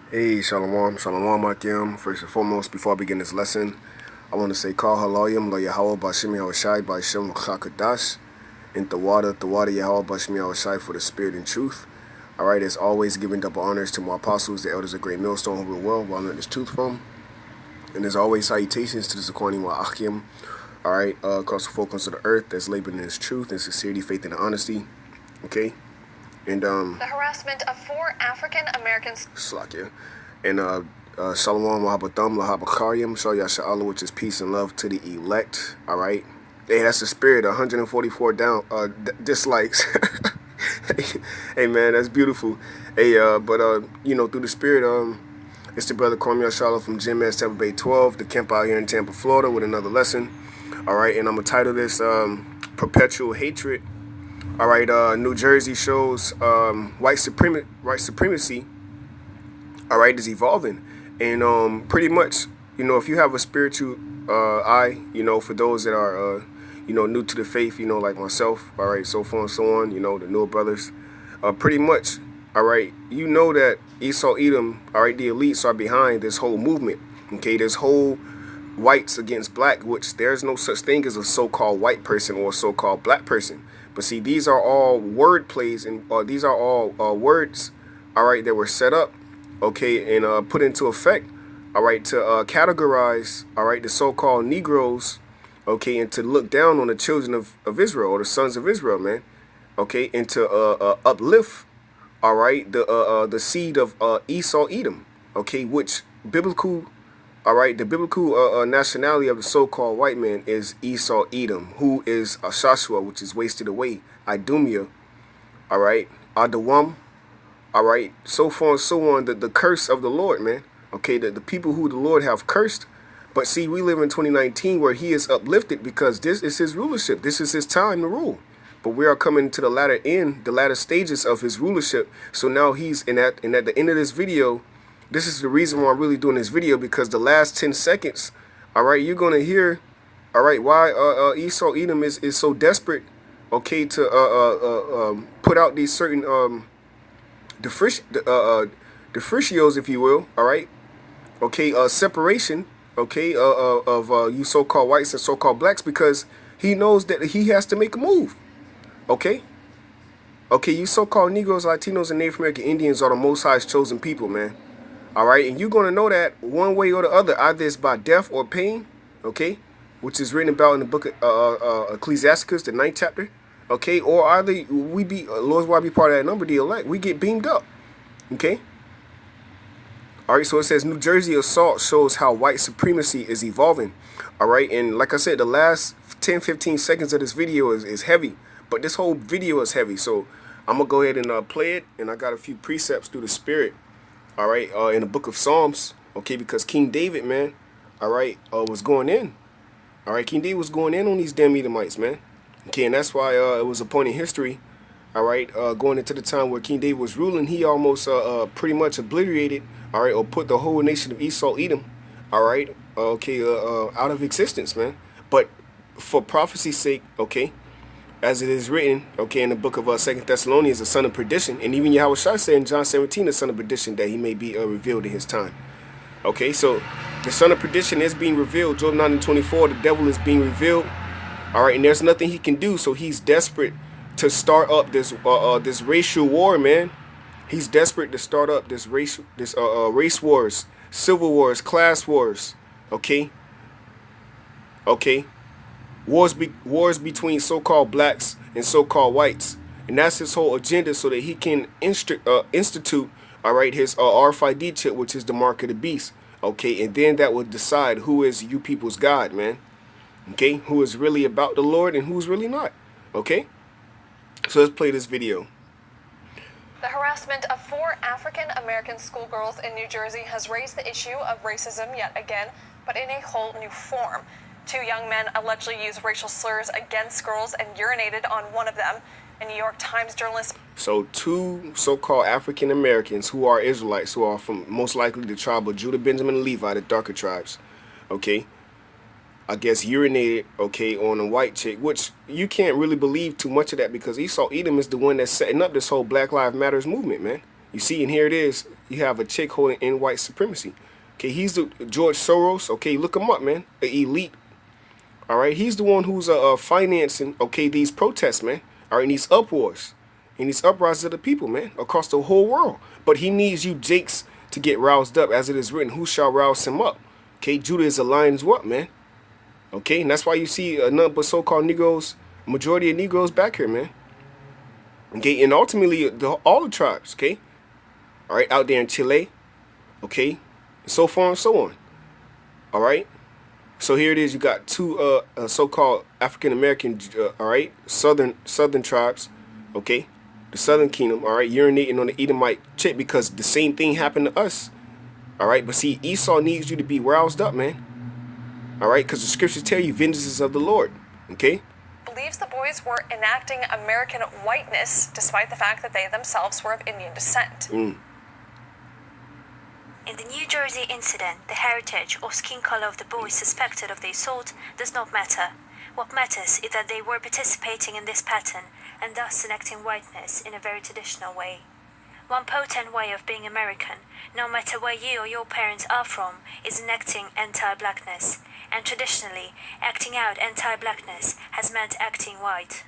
Hey, Shalom, Shalom, Akim. First and foremost, before I begin this lesson, I want to say, Kal Halayim, La Yahweh, Bashim Yahushai, Bashim Chakadash, and Tawada Yahweh, Bashim Yahushai, for the spirit and truth. All right, as always, giving double honors to my apostles, the elders of Great Millstone, who rule well, where I learned this truth from. And as always, salutations to the Zakwani Wa Akim. All right, across the four corners of the earth, that's laboring in his truth and sincerity, faith, and honesty. Okay? And the harassment of 4 African Americans. Slakia. And Shalom Wahabatham Lahabakariam, Shal Yasha'Allah, which is peace and love to the elect. All right. Hey, that's the spirit. 144 down dislikes. Hey man, that's beautiful. Hey, through the spirit, it's the brother Kwame Yashala from Gym at Tampa Bay 12, the camp out here in Tampa, Florida, with another lesson. All right, and I'm gonna title this Perpetual Hatred. All right, New Jersey shows white supremacy. All right, is evolving, and pretty much, if you have a spiritual eye, for those that are new to the faith, like myself, all right, so forth and so on, the newer brothers, pretty much, all right, that Esau, Edom, all right, the elites are behind this whole movement. Okay, this whole whites against black, which there's no such thing as a so-called white person or a so-called black person. But see, these are all word plays, and these are all words, all right, that were set up, okay, and put into effect, all right, to categorize, all right, the so-called Negroes, okay, and to look down on the children of Israel, or the sons of Israel, man, okay, and to uplift, all right, the seed of Esau, Edom, okay, which biblical. All right, the biblical nationality of the so-called white man is Esau, Edom, who is Shashua, which is wasted away, Idumea, all right, Adawam, all right, so far and so on, the curse of the Lord, man, okay, the people who the Lord have cursed. But see, we live in 2019 where he is uplifted because this is his rulership. This is his time to rule. But we are coming to the latter end, the latter stages of his rulership. So now he's at the end of this video, this is the reason why I'm really doing this video, because the last 10 seconds, all right, you're going to hear, all right, why Esau Edom is so desperate, okay, to put out these certain deficios, if you will, all right, okay, separation, okay, of you so-called whites and so-called blacks, because he knows that he has to make a move, okay? Okay, you so-called Negroes, Latinos, and Native American Indians are the Most High's chosen people, man. All right, and you're going to know that one way or the other, either it's by death or pain, okay, which is written about in the book of Ecclesiasticus, the 9th chapter, okay, or either we be, Lord's why be part of that number, the elect, we get beamed up, okay. All right, so it says New Jersey assault shows how white supremacy is evolving, all right, and like I said, the last 10-15 seconds of this video is heavy, but this whole video is heavy, so I'm going to go ahead and play it, and I got a few precepts through the spirit. All right, in the book of Psalms, okay, because King David, man, all right, was going in. All right, King David was going in on these damn Edomites, man. Okay, and that's why it was a point in history, all right, going into the time where King David was ruling, he almost pretty much obliterated, all right, or put the whole nation of Esau, Edom, all right, okay, out of existence, man. But for prophecy's sake, okay, as it is written, okay, in the book of 2 Thessalonians, the son of perdition, and even Yahushua said in John 17, the son of perdition, that he may be revealed in his time. Okay, so the son of perdition is being revealed. Job 9:24, the devil is being revealed. All right, and there's nothing he can do, so he's desperate to start up this racial war, man. He's desperate to start up this race wars, civil wars, class wars. Okay, okay. Wars between so-called blacks and so-called whites, and that's his whole agenda, so that he can institute, all right, his RFID chip, which is the mark of the beast, okay, and then that will decide who is you people's God, man, okay, who is really about the Lord and who's really not, okay. So let's play this video. The harassment of 4 African American schoolgirls in New Jersey has raised the issue of racism yet again, but in a whole new form. 2 young men allegedly used racial slurs against girls and urinated on one of them. A New York Times journalist. So 2 so-called African Americans who are Israelites, who are from most likely the tribe of Judah, Benjamin, and Levi, the darker tribes, okay, I guess urinated, okay, on a white chick, which you can't really believe too much of that, because Esau Edom is the one that's setting up this whole Black Lives Matters movement, man. You see, and here it is. You have a chick holding in white supremacy. Okay, he's the George Soros. Okay, look him up, man. The elite. All right, he's the one who's financing, okay, these protests, man. All right, and these uproars and these uprisings of the people, man, across the whole world. But he needs you jakes to get roused up, as it is written, who shall rouse him up? Okay, Judah is a lion's what, man? Okay, and that's why you see none but so-called Negroes, majority of Negroes back here, man. Okay, and ultimately all the tribes, okay, all right, out there in Chile, okay, and so far and so on. All right. So here it is. You got two so-called African American, all right, southern tribes, okay, the Southern Kingdom, all right, urinating on the Edomite chick because the same thing happened to us, all right. But see, Esau needs you to be roused up, man, all right, because the scriptures tell you vengeance is of the Lord, okay. Believes the boys were enacting American whiteness despite the fact that they themselves were of Indian descent. In the New Jersey incident, the heritage or skin color of the boys suspected of the assault does not matter. What matters is that they were participating in this pattern and thus enacting whiteness in a very traditional way. One potent way of being American, no matter where you or your parents are from, is enacting anti-blackness. And traditionally, acting out anti-blackness has meant acting white.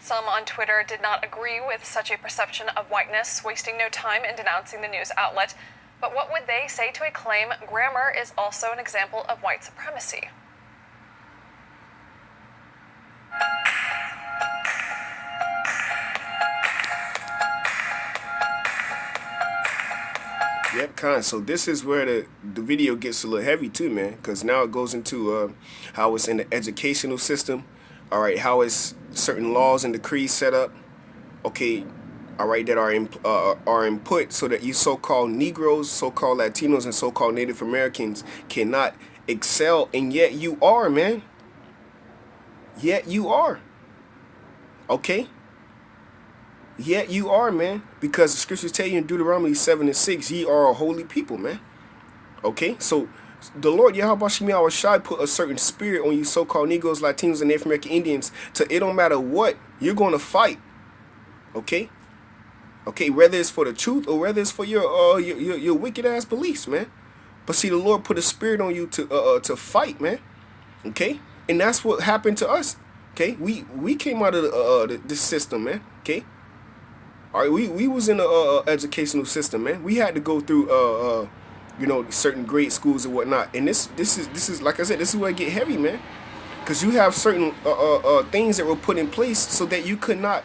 Some on Twitter did not agree with such a perception of whiteness, wasting no time in denouncing the news outlet. But what would they say to a claim grammar is also an example of white supremacy? Yep, Con. So this is where the video gets a little heavy too, man, because now it goes into how it's in the educational system, all right, how it's certain laws and decrees set up, okay, all right, that are input so that you so-called Negroes, so-called Latinos, and so-called Native Americans cannot excel, and yet you are, man. Yet you are. Okay? Yet you are, man, because the scriptures tell you in Deuteronomy 7:6, ye are a holy people, man. Okay? So the Lord Yahweh Shai put a certain spirit on you so-called Negroes, Latinos, and Native American Indians to it don't matter what, you're going to fight. Okay? Okay, whether it's for the truth or whether it's for your wicked ass beliefs, man. But see, the Lord put a spirit on you to fight, man. Okay? And that's what happened to us. Okay? We came out of this system, man. Okay? All right, we was in the educational system, man. We had to go through you know, certain grade schools and whatnot. And this is like I said, this is where it get heavy, man. Because you have certain things that were put in place so that you could not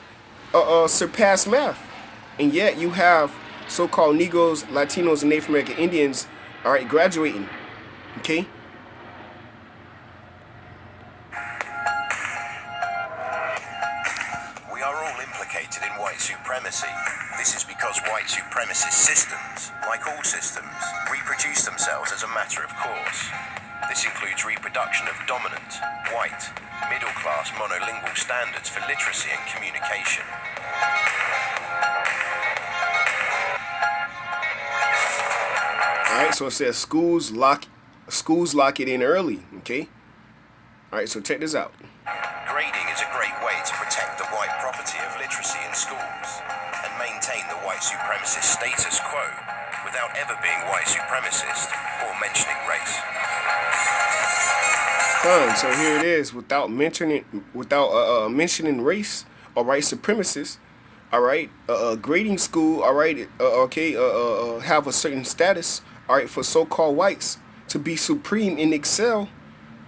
surpass math. And yet you have so-called Negroes, Latinos, and Native American Indians, all right, graduating. Okay? We are all implicated in white supremacy. This is because white supremacist systems, like all systems, reproduce themselves as a matter of course. This includes reproduction of dominant, white, middle-class monolingual standards for literacy and communication. All right, so it says schools lock it in early, okay? All right, so check this out. Grading is a great way to protect the white property of literacy in schools and maintain the white supremacist status quo without ever being white supremacist or mentioning race. So here it is, without mentioning race or white supremacists. All right, grading school. All right, have a certain status. All right, for so-called whites to be supreme and excel.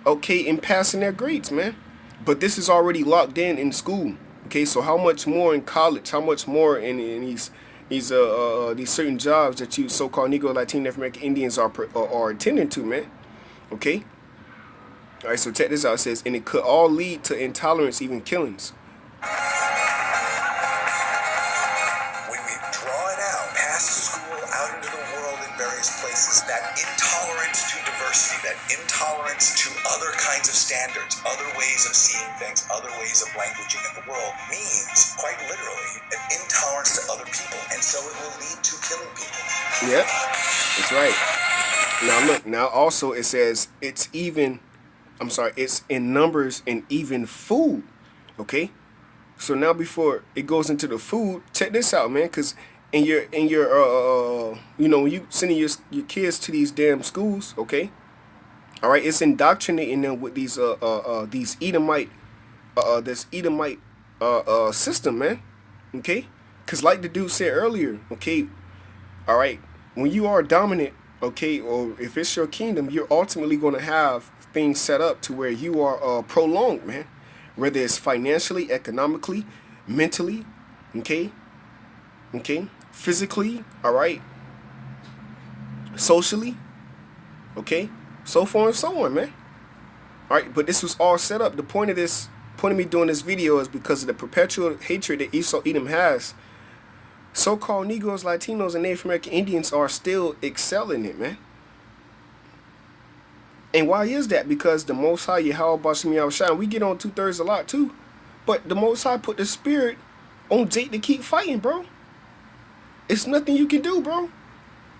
Okay, in passing their grades, man. But this is already locked in school. Okay, so how much more in college? How much more in these certain jobs that you so-called Negro, Latino, Native American Indians are attending to, man? Okay. All right, so check this out. It says, and it could all lead to intolerance, even killings. When we draw it out past school, out into the world in various places, that intolerance to diversity, that intolerance to other kinds of standards, other ways of seeing things, other ways of languaging in the world means, quite literally, an intolerance to other people. And so it will lead to killing people. Yep, that's right. Now look, now also it says it's in numbers and even food, okay? So now before it goes into the food, check this out, man, because and your you know, when you sending your kids to these damn schools, okay, all right, it's indoctrinating them with these Edomite this Edomite system, man, okay, because like the dude said earlier, okay, all right, when you are dominant, okay, or if it's your kingdom, you're ultimately going to have things set up to where you are prolonged, man, whether it's financially, economically, mentally, okay, physically, all right, socially, okay, so far and so on, man. All right, but this was all set up. The point of me doing this video is because of the perpetual hatred that Esau Edom has. So-called Negroes, Latinos, and Native American Indians are still excelling it, man. And why is that? Because the Most High, Yahweh Bashim Yahushua, we get on 2/3 a lot too, but the Most High put the spirit on Jake to keep fighting, bro. It's nothing you can do, bro.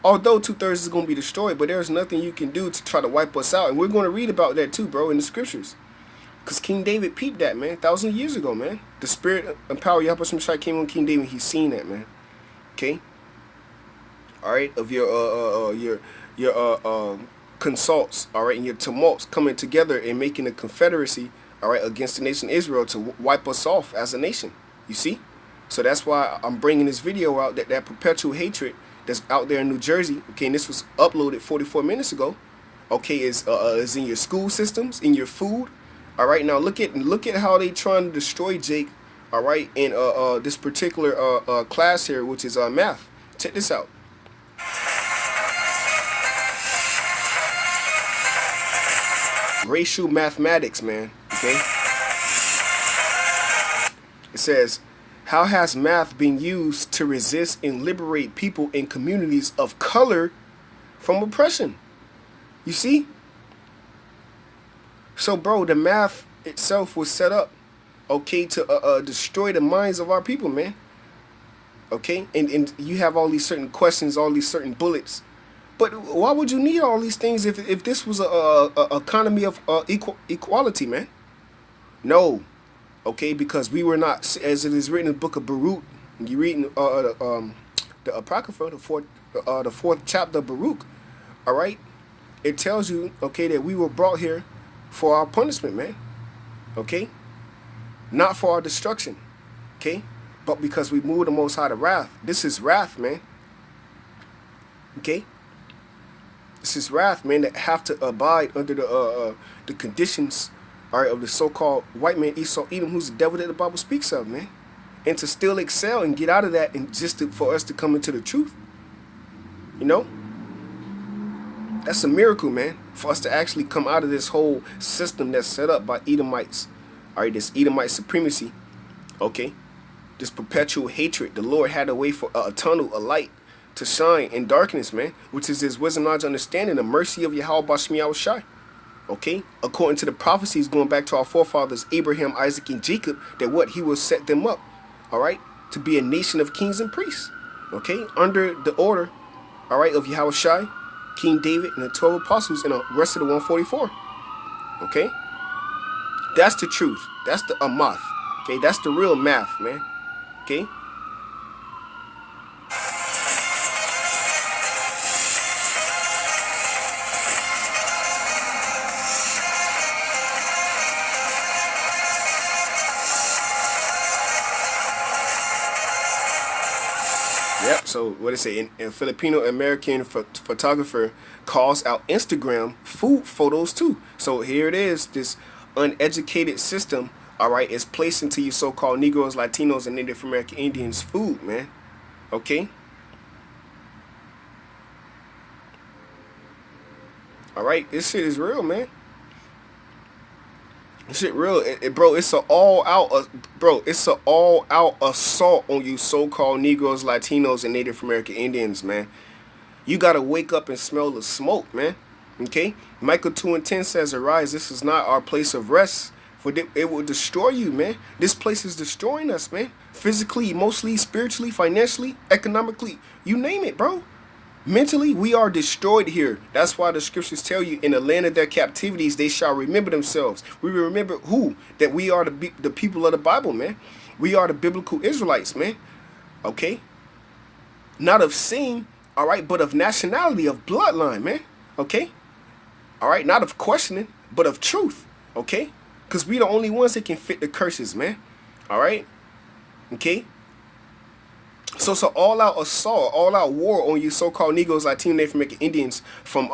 Although 2/3 is going to be destroyed, but there's nothing you can do to try to wipe us out. And we're going to read about that too, bro, in the scriptures. Because King David peeped that, man, 1,000 years ago, man. The spirit and power of Yahweh Shai came on King David. He's seen that, man. Okay? All right? Of your consults, all right, and your tumults coming together and making a confederacy, all right, against the nation Israel to wipe us off as a nation. You see? So that's why I'm bringing this video out, that perpetual hatred that's out there in New Jersey, okay, and this was uploaded 44 minutes ago, okay, is in your school systems, in your food, all right. Now look at how they trying to destroy Jake, all right, in this particular class here, which is math. Check this out. Racial mathematics, man. Okay. It says, how has math been used to resist and liberate people in communities of color from oppression? You see? So, bro, the math itself was set up, okay, to destroy the minds of our people, man. Okay? And you have all these certain questions, all these certain bullets. But why would you need all these things if this was a economy of equality, man? No. Okay, because we were not, as it is written in the book of Baruch. You reading the Apocrypha, the fourth chapter of Baruch. All right, it tells you, okay, that we were brought here for our punishment, man. Okay, not for our destruction. Okay, but because we moved the Most High to wrath. This is wrath, man. Okay, this is wrath, man. That have to abide under the conditions, all right, of the so-called white man Esau Edom, who's the devil that the Bible speaks of, man. And to still excel and get out of that, and just for us to come into the truth. You know? That's a miracle, man. For us to actually come out of this whole system that's set up by Edomites. All right, this Edomite supremacy. Okay? This perpetual hatred. The Lord had a way for a tunnel, a light, to shine in darkness, man. Which is his wisdom, knowledge, understanding, the mercy of Yahweh Bashim Yahushai. Okay, according to the prophecies going back to our forefathers Abraham, Isaac, and Jacob, that what he will set them up, all right, to be a nation of kings and priests. Okay, under the order, all right, of Yahweh Shai, King David, and the 12 apostles, and the rest of the 144. Okay, that's the truth. That's the amath. Okay, that's the real math, man. Okay. Yep, so what it say? A Filipino American photographer calls out Instagram food photos too. So here it is, this uneducated system, all right, is placed into you so-called Negroes, Latinos, and Native American Indians food, man. Okay? All right, this shit is real, man. This shit real, bro. It's an all-out assault on you so-called Negroes, Latinos, and Native American Indians, man. You gotta wake up and smell the smoke, man. Okay? Micah 2:10 says, "Arise, this is not our place of rest, for it will destroy you, man." This place is destroying us, man. Physically, emotionally, spiritually, financially, economically, you name it, bro. Mentally, we are destroyed here. That's why the scriptures tell you, in the land of their captivities, they shall remember themselves. We will remember who? That we are the people of the Bible, man. We are the biblical Israelites, man. Okay? Not of seeing, all right, but of nationality, of bloodline, man. Okay? All right? Not of questioning, but of truth. Okay? Because we the only ones that can fit the curses, man. All right? Okay? So it's an all-out assault, all-out war on you so-called Negroes, Latino, Native American Indians from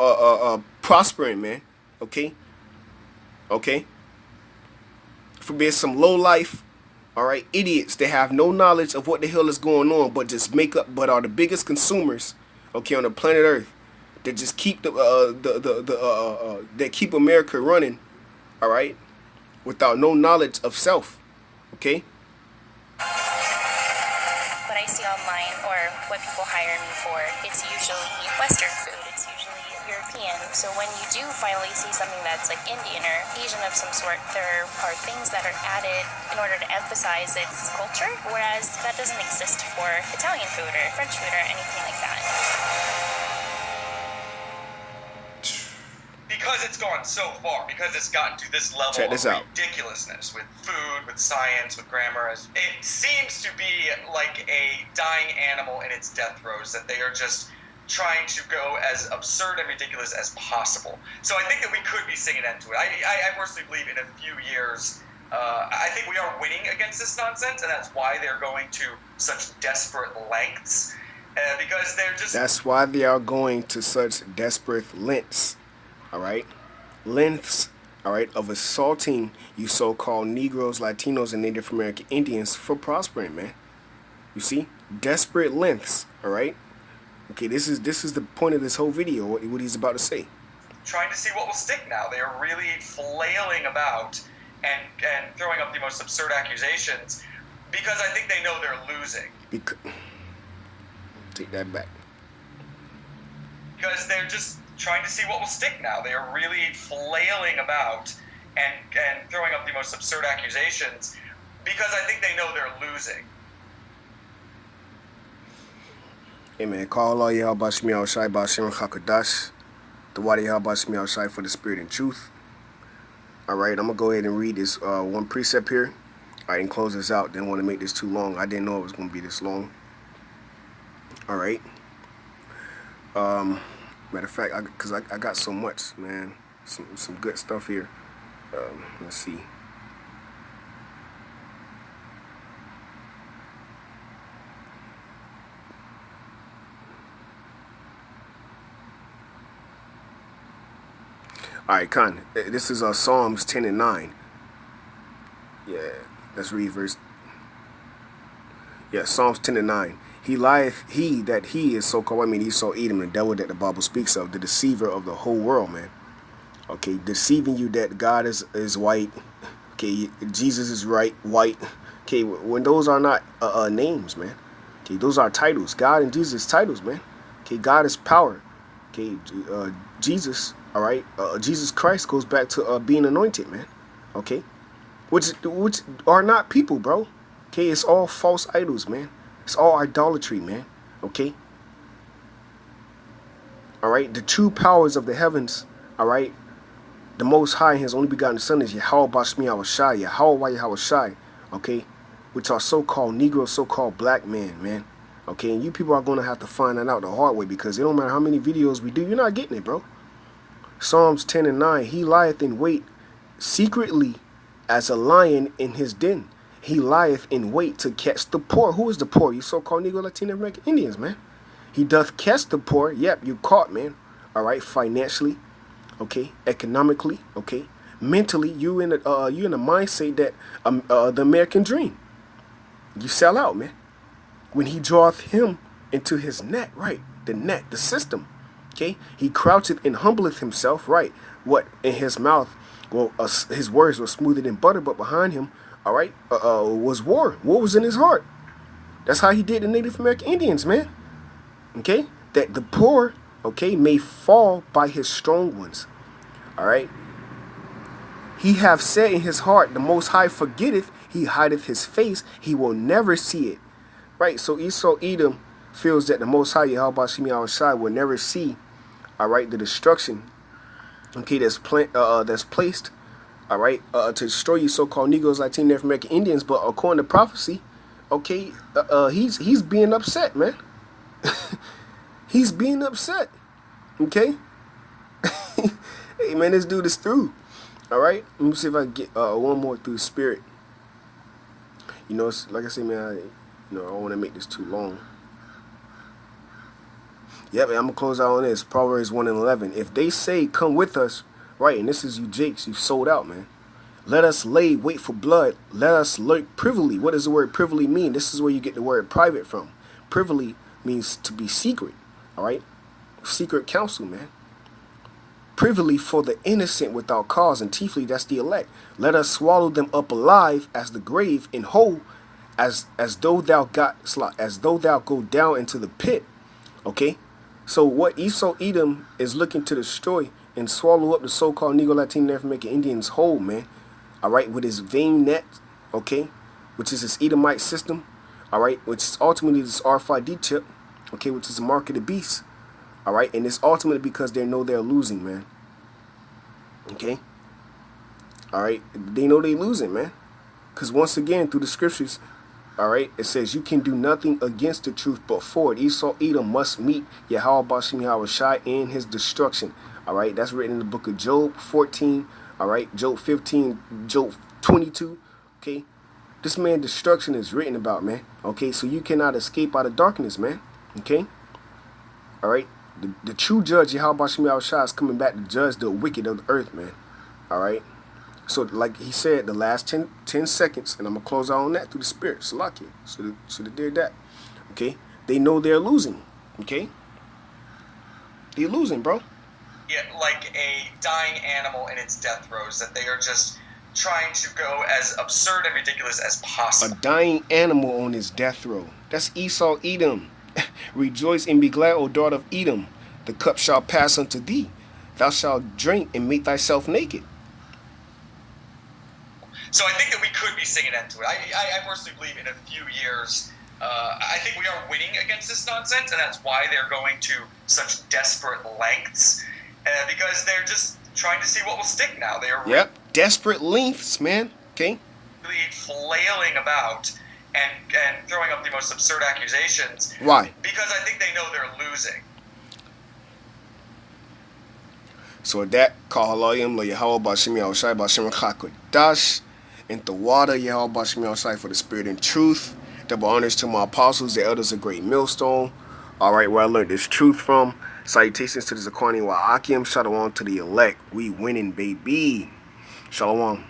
prospering, man. Okay? Okay? For being some low-life, all right, idiots that have no knowledge of what the hell is going on, but just make up, but are the biggest consumers, okay, on the planet Earth, that just keep that keep America running, all right, without no knowledge of self, okay. What I see online or what people hire me for, it's usually Western food. It's usually European. So when you do finally see something that's like Indian or Asian of some sort, there are things that are added in order to emphasize its culture, whereas that doesn't exist for Italian food or French food or anything like that. Because it's gone so far, because it's gotten to this level of ridiculousness with food, with science, with grammar, it seems to be like a dying animal in its death throes, that they are just trying to go as absurd and ridiculous as possible. So I think that we could be seeing an end to it. I personally believe in a few years, I think we are winning against this nonsense, and that's why they're going to such desperate lengths, because they're just... That's why they are going to such desperate lengths. All right, lengths, all right, of assaulting you so-called Negroes, Latinos, and Native American Indians for prospering, man. You see, desperate lengths, all right. Okay, this is the point of this whole video. What he's about to say. Trying to see what will stick now. They are really flailing about and throwing up the most absurd accusations because I think they know they're losing. Take that back. Because they're just trying to see what will stick now. They are really flailing about and throwing up the most absurd accusations because I think they know they're losing. Hey man, call all y'all Bashmi al Shai Bashim Hakadash. The Wadi Yah Bashmi al Shai for the spirit and truth. Alright, I'm gonna go ahead and read this one precept here. Alright, and close this out. Didn't want to make this too long. I didn't know it was gonna be this long. Alright. Matter of fact, because I got so much, man. Some good stuff here. Let's see. Alright, Khan. This is Psalms 10 and 9. Yeah, let's read verse. Yeah, Psalms 10 and 9. He lieth, he that he is so-called, I mean Esau, Edom, the devil that the Bible speaks of, the deceiver of the whole world, man. Okay, deceiving you that God is white. Okay, Jesus is white. Okay, when those are not names, man. Okay, those are titles. God and Jesus titles, man. Okay, God is power. Okay, Jesus, all right. Jesus Christ goes back to being anointed, man. Okay, which are not people, bro. Okay, it's all false idols, man. It's all idolatry, man. Okay? Alright? The true powers of the heavens, alright? The Most High, His only begotten Son is Yahweh Bashmi Awashai, Yahweh Yahweh, okay? Which are so-called Negro, so-called black man. Okay? And you people are going to have to find that out the hard way because it don't matter how many videos we do, you're not getting it, bro. Psalms 10 and 9, he lieth in wait secretly as a lion in his den. He lieth in wait to catch the poor. Who is the poor? You so-called Negro, Latino American Indians, man. He doth catch the poor. Yep, you caught, man. All right, financially, okay, economically, okay, mentally. You in a mindset that the American dream. You sell out, man. When he draweth him into his net, right? The system. Okay, he croucheth and humbleth himself, right? What in his mouth? Well, his words were smoother than butter, but behind him. All right, was war. War was in his heart. That's how he did the Native American Indians, man. Okay, that the poor, okay, may fall by his strong ones. All right. He have said in his heart, the Most High forgetteth, he hideth his face, he will never see it. Right. So Esau Edom feels that the Most High Yahweh Bashimi Al-Shai will never see, all right, the destruction, okay, that's placed. All right, to destroy you so-called Negroes, Latino, Native American Indians. But according to prophecy, okay, he's being upset, man. He's being upset. Okay? Hey, man, this dude is through. All right? Let me see if I can get one more through the spirit. You know, it's, like I said, man, I don't want to make this too long. Yeah, man, I'm going to close out on this. Proverbs 1:11. If they say, come with us, right, and this is you jakes, you've sold out, man. Let us lay wait for blood. Let us lurk privily. What does the word privily mean? This is where you get the word private from. Privily means to be secret, all right? Secret counsel, man. Privily for the innocent without cause, and chiefly that's the elect. Let us swallow them up alive as the grave, and whole as though thou go down into the pit. Okay? So what Esau Edom is looking to destroy and swallow up the so-called Negro, Latino, Native American Indians whole, man. All right, with his vein net, okay, which is his Edomite system, all right, which is ultimately this RFID chip, okay, which is the mark of the beast, all right, and it's ultimately because they know they're losing, man. Okay, all right, they know they're losing, man, because once again through the scriptures, all right, it says you can do nothing against the truth but for it. Esau Edom must meet Yahweh Bashim Yahushai in his destruction. All right, that's written in the book of Job 14. All right, Job 15, Job 22. Okay, this man destruction is written about, man. Okay, so you cannot escape out of darkness, man. Okay, all right, the true judge Yahweh Bashim Yahushai is coming back to judge the wicked of the earth, man. All right. So, like he said, the last 10 seconds, and I'm going to close out on that through the spirit. Salakia. So they did that. Okay? They know they're losing. Okay? They're losing, bro. Yeah, like a dying animal in its death throes, that they are just trying to go as absurd and ridiculous as possible. A dying animal on his death row. That's Esau Edom. Rejoice and be glad, O daughter of Edom. The cup shall pass unto thee. Thou shalt drink and make thyself naked. So I think that we could be seeing an end to it. I personally believe in a few years, I think we are winning against this nonsense, and that's why they're going to such desperate lengths, because they're just trying to see what will stick now. They are desperate lengths, man. Okay, really flailing about and throwing up the most absurd accusations. Why? Because I think they know they're losing. So with that, Kahalayim, La Yahweh Bashim Yahushai Bashim Chakodash. And the water, Yahweh Bashim Yahushai for the spirit and truth. Double honors to my apostles, the elders of Great Millstone. Alright, where I learned this truth from. Salutations to the Zakwani Wa Akim. Shalom to the elect. We winning, baby. Shalom.